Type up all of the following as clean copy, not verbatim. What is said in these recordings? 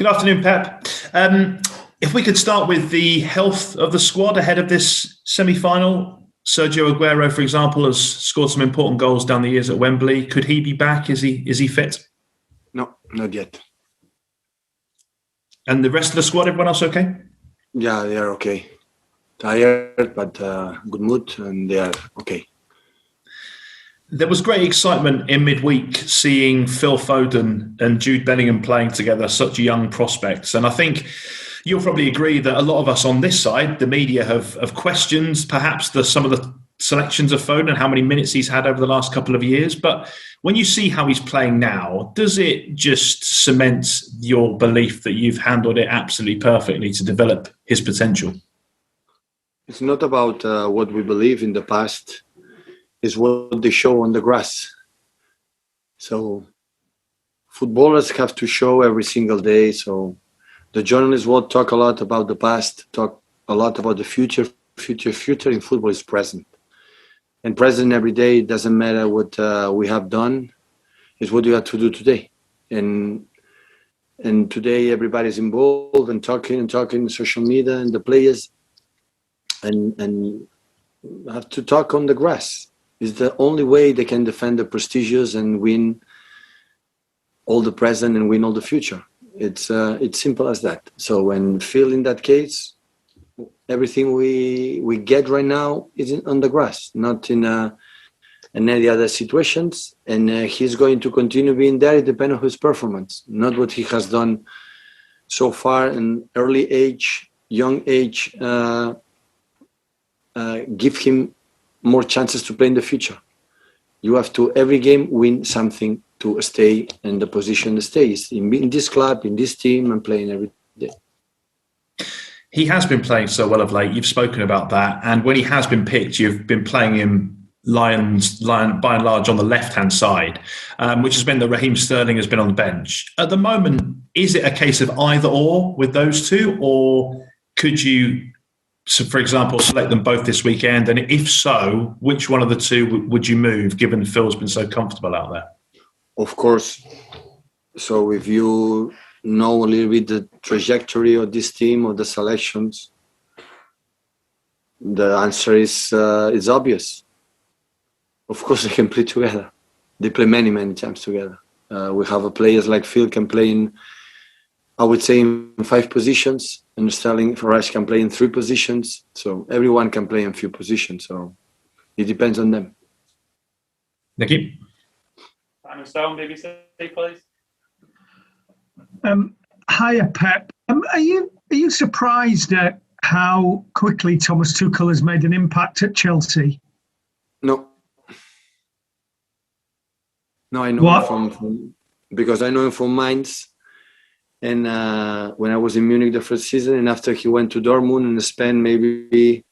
Good afternoon, Pep. If we could start with the health of the squad ahead of this semi-final. Sergio Aguero, for example, has scored some important goals down the years at Wembley. Could he be back? Is he fit? No, not yet. And the rest of the squad, everyone else okay? Yeah, they are okay. Tired, but good mood, and they are okay. There was great excitement in midweek seeing Phil Foden and Jude Bellingham playing together, such young prospects. And I think you'll probably agree that a lot of us on this side, the media, have questioned perhaps some of the selections of Foden and how many minutes he's had over the last couple of years. But when you see how he's playing now, does it just cement your belief that you've handled it absolutely perfectly to develop his potential? It's not about what we believe in the past. It's what they show on the grass. So footballers have to show every single day. So the journalists will talk a lot about the past, talk a lot about the future. Future in football is present. And present every day, it doesn't matter what we have done. It's what you have to do today. And today everybody's involved and talking social media and the players and have to talk on the grass. It's the only way they can defend the prestigious and win all the present and win all the future. It's simple as that. So when Phil, in that case, everything we get right now is on the grass, not in any other situations. And he's going to continue being there. It depends on his performance, not what he has done so far in early age, young age. Give him more chances to play in the future. You have to, every game, win something to stay in the position that stays in this club, in this team, and playing every day. He has been playing so well of late. You've spoken about that. And when he has been picked, you've been playing him by and large on the left-hand side, which has meant that Raheem Sterling has been on the bench. At the moment, is it a case of either or with those two? Or could you, so for example, select them both this weekend? And if so, which one of the two would you move, given Phil's been so comfortable out there? Of course. So if you know a little bit the trajectory of this team or the selections, the answer is obvious. Of course, they can play together. They play many times together. We have players like Phil can play in, I would say, in 5 positions, and Sterling Farage can play in 3 positions. So everyone can play in few positions. So it depends on them. Nicky? Simon Stone, BBC, please. Hiya, Pep. Are you surprised at how quickly Thomas Tuchel has made an impact at Chelsea? No, I know him from because I know him from Mainz. And when I was in Munich the first season, and after he went to Dortmund and spent maybe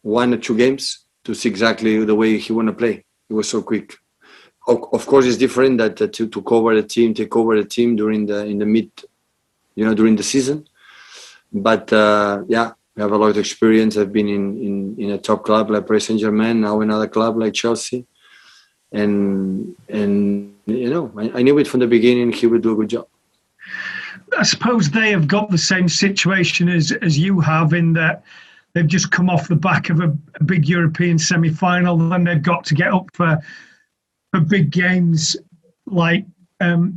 1 or 2 games to see exactly the way he want to play. He was so quick. Of course, it's different that to cover the team, take over the team during during the season. But we have a lot of experience. I've been in a top club like Paris Saint-Germain, now another club like Chelsea, and I knew it from the beginning he would do a good job. I suppose they have got the same situation as you have, in that they've just come off the back of a big European semi-final, and they've got to get up for big games like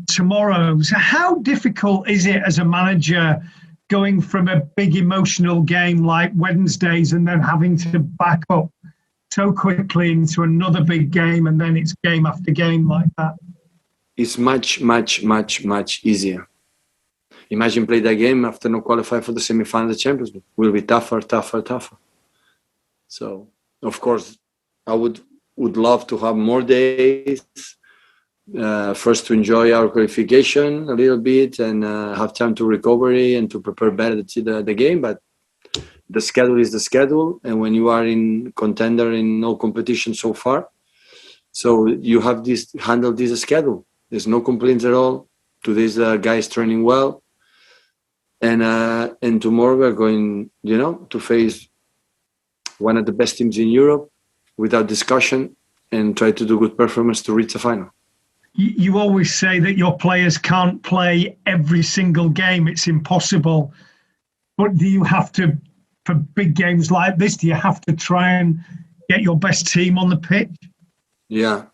tomorrow. So how difficult is it as a manager going from a big emotional game like Wednesday's and then having to back up so quickly into another big game, and then it's game after game like that? It's much easier. Imagine play that game after not qualify for the semi-final of the Champions League. Will be tougher. So, of course, I would love to have more days. First, to enjoy our qualification a little bit and have time to recovery and to prepare better the game. But the schedule is the schedule, and when you are in contender in no competition so far, so you have handle this schedule. There's no complaints at all. Today's guys training well. And tomorrow we're going, to face one of the best teams in Europe without discussion and try to do good performance to reach the final. you always say that your players can't play every single game. It's impossible. But do you have to, for big games like this, do you have to try and get your best team on the pitch? Yeah.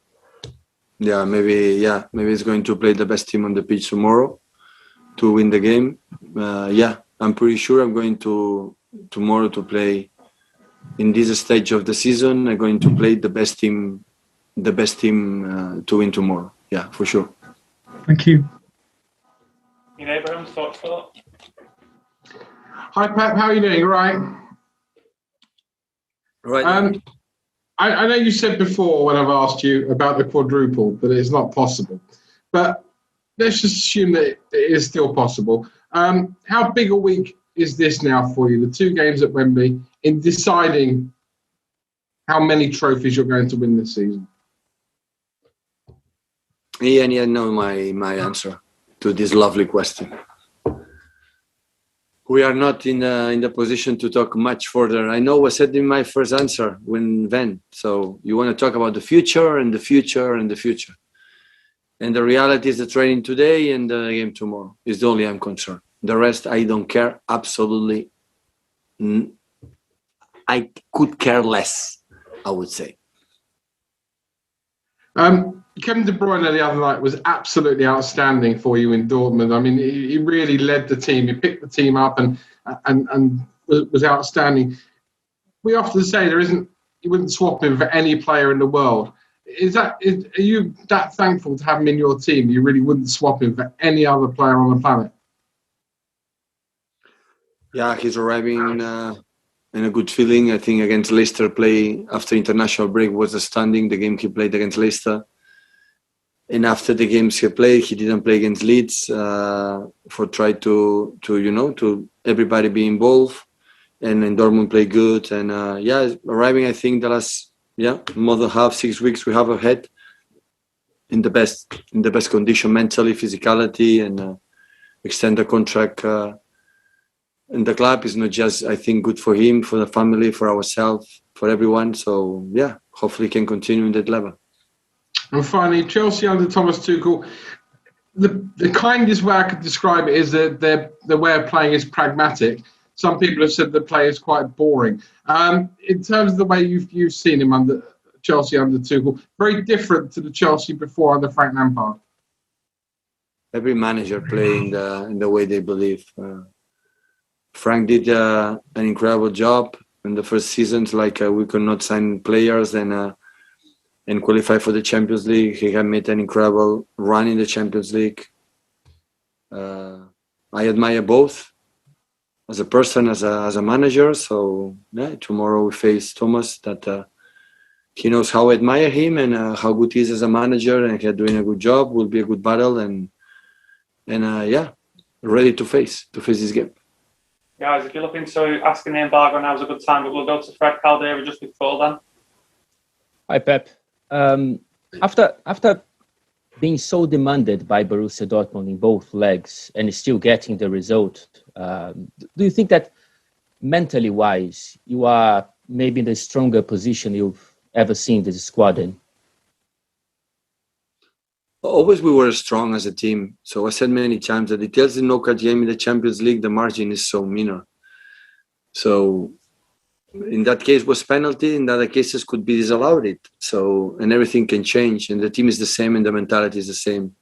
Maybe it's going to play the best team on the pitch tomorrow to win the game. I'm pretty sure I'm going to tomorrow to play in this stage of the season. I'm going to play the best team to win tomorrow. Yeah, for sure. Thank you. Ian Abrahams, thoughts for that? Hi, Pep. How are you doing? All right. Right. I know you said before when I've asked you about the quadruple that it's not possible, but let's just assume that it is still possible. How big a week is this now for you, the 2 games at Wembley, in deciding how many trophies you're going to win this season? Ian, you know my answer to this lovely question. We are not in the position to talk much further. I know I said in my first answer when. So you want to talk about the future and the future and the future. And the reality is the training today and the game tomorrow is the only I'm concerned. The rest, I don't care. Absolutely. I could care less, I would say. Kevin De Bruyne the other night was absolutely outstanding for you in Dortmund. I mean, he really led the team. He picked the team up and was outstanding. We often say you wouldn't swap him for any player in the world. Are you that thankful to have him in your team? You really wouldn't swap him for any other player on the planet? Yeah, he's arriving in a good feeling. I think against Leicester play after international break was outstanding. The game he played against Leicester. And after the games he played, he didn't play against Leeds for try to everybody be involved. And in Dortmund play good. And arriving, I think the last more than half 6 weeks we have ahead in the best condition mentally, physicality, and extend the contract. And the club is not just, I think, good for him, for the family, for ourselves, for everyone. So hopefully can continue in that level. And finally, Chelsea under Thomas Tuchel, the kindest way I could describe it is that the way of playing is pragmatic. Some people have said the play is quite boring. In terms of the way you've seen him under Chelsea under Tuchel, very different to the Chelsea before under Frank Lampard. Every manager play in the way they believe. Frank did an incredible job in the first seasons. Like we could not sign players and qualify for the Champions League. He had made an incredible run in the Champions League. I admire both as a person, as a manager. So tomorrow we face Thomas. That he knows how I admire him and how good he is as a manager, and he's doing a good job. Will be a good battle, and ready to face this game. Guys, if you're looking to ask the embargo, now's a good time, but we'll go to Fred Caldera just before then. Hi, Pep. After being so demanded by Borussia Dortmund in both legs and still getting the result, do you think that mentally wise, you are maybe in the stronger position you've ever seen this squad in? Always we were strong as a team. So I said many times that it tells the knockout game in the Champions League, the margin is so minor. So in that case was penalty, in other cases could be disallowed it. So, and everything can change, and the team is the same and the mentality is the same.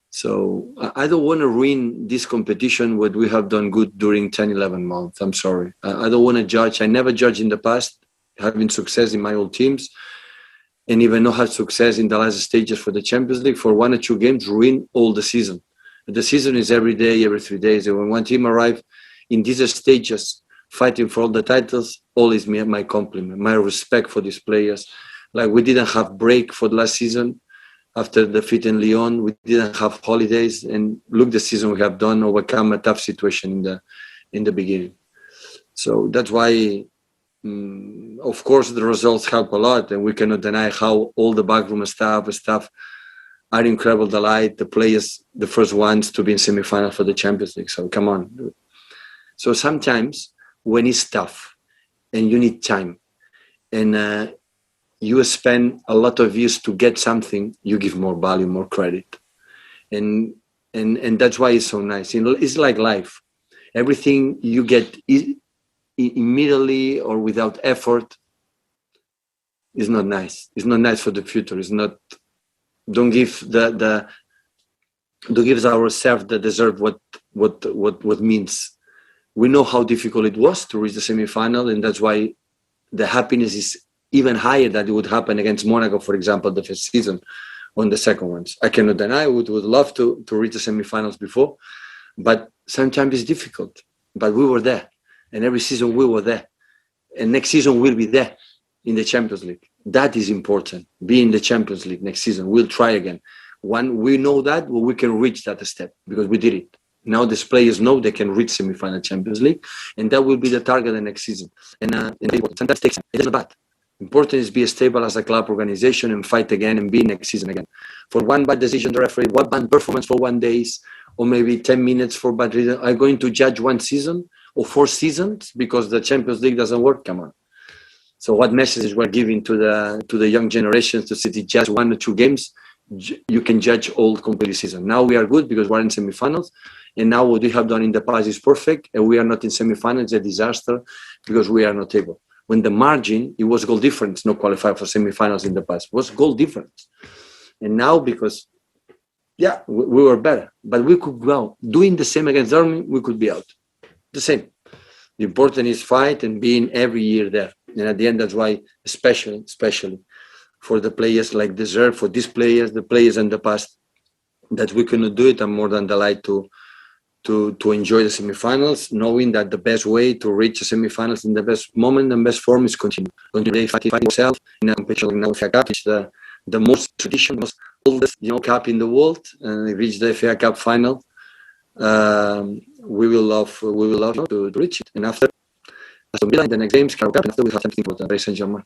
So I don't want to ruin this competition, what we have done good during 10, 11 months. I'm sorry. I don't want to judge. I never judged in the past, having success in my old teams, and even not have success in the last stages for the Champions League. For 1 or 2 games, ruin all the season. The season is every day, every 3 days. And when one team arrives in these stages, fighting for all the titles, all is my compliment, my respect for these players. Like we didn't have break for the last season after defeat in Lyon. We didn't have holidays, and look the season we have done, overcome a tough situation in the beginning. So that's why, of course, the results help a lot, and we cannot deny how all the backroom staff are incredible delight. The players, the first ones to be in semi-final for the Champions League. So come on. So sometimes when it's tough and you need time, and you spend a lot of years to get something, you give more value, more credit. And that's why it's so nice. It's like life. Everything you get immediately or without effort is not nice. It's not nice for the future. It's not. Don't give don't give ourselves the deserve what means. We know how difficult it was to reach the semi-final, and that's why the happiness is even higher than it would happen against Monaco, for example, the first season on the second ones. I cannot deny I would love to reach the semi-finals before, but sometimes it's difficult. But we were there, and every season we were there. And next season we'll be there in the Champions League. That is important. Be in the Champions League next season. We'll try again. When we know that, well, we can reach that step because we did it. Now these players know they can reach semi-final Champions League, and that will be the target the next season. And sometimes takes time. It isn't bad. Important is be stable as a club organization and fight again and be next season again. For one bad decision, the referee, one bad performance for 1 day, or maybe 10 minutes for bad reason, are going to judge 1 season or 4 seasons because the Champions League doesn't work? Come on. So what messages we're giving to the young generations to see just 1 or 2 games? You can judge all complete season. Now we are good because we're in semi-finals, and now what we have done in the past is perfect, and we are not in semi-finals, a disaster because we are not able. When the margin, it was goal difference, not qualified for semi-finals in the past. It was goal difference. And now because, we were better, but we could go doing the same against Dortmund, we could be out. The same. The important is fight and being every year there. And at the end, that's why, especially for the players like Deserve, for these players, the players in the past, that we cannot do it, I'm more than delighted to enjoy the semifinals, knowing that the best way to reach the semifinals in the best moment and best form is continue fighting yourself in a competition like FA Cup, which is the most traditional, most oldest cup in the world, and we reach the FA Cup final. We will love to reach it, and after Aston Villa in the next games, Carabao Cup, and after we have something for the Paris Saint-Germain.